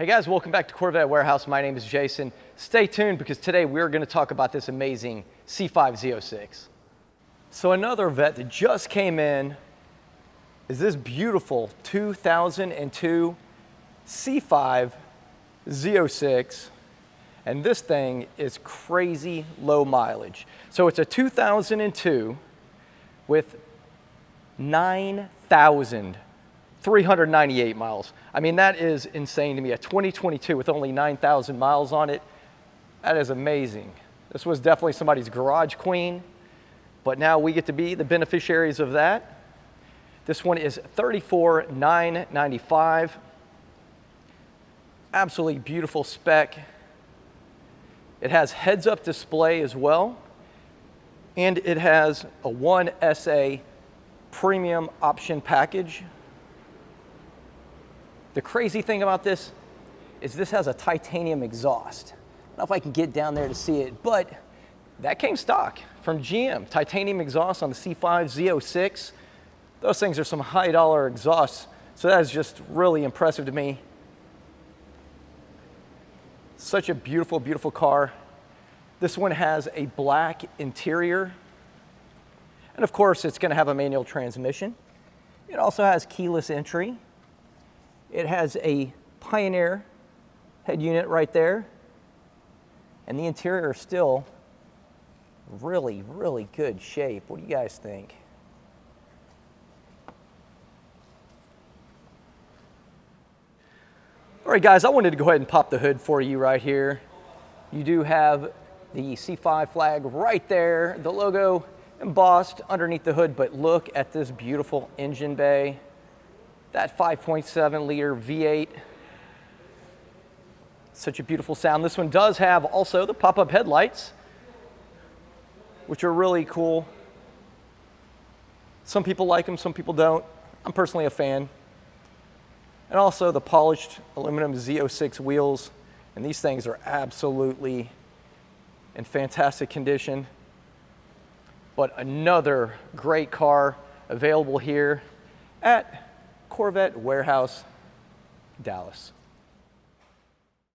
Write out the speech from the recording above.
Hey guys, welcome back to Corvette Warehouse. My name is Jason. Stay tuned because today we're going to talk about this amazing C5 Z06. So another Vette that just came in is this beautiful 2002 C5 Z06. And this thing is crazy low mileage. So it's a 2002 with 9,398 miles. I mean, that is insane to me. A 2022 with only 9,000 miles on it, that is amazing. This was definitely somebody's garage queen, but now we get to be the beneficiaries of that. This one is $34,995. Absolutely beautiful spec. It has heads-up display as well, and it has a 1SA premium option package. The crazy thing about this is this has a titanium exhaust. I don't know if I can get down there to see it, but that came stock from GM. Titanium exhaust on the C5 Z06. Those things are some high dollar exhausts, so that is just really impressive to me. Such a beautiful, beautiful car. This one has a black interior. And of course, it's going to have a manual transmission. It also has keyless entry. It has a Pioneer head unit right there. And the interior is still really, really good shape. What do you guys think? All right, guys, I wanted to go ahead and pop the hood for you right here. You do have the C5 flag right there, the logo embossed underneath the hood, but look at this beautiful engine bay. That 5.7 liter V8. Such a beautiful sound. This one does have also the pop-up headlights, which are really cool. Some people like them, some people don't. I'm personally a fan. And also the polished aluminum Z06 wheels. And these things are absolutely in fantastic condition. But another great car available here at Corvette Warehouse, Dallas.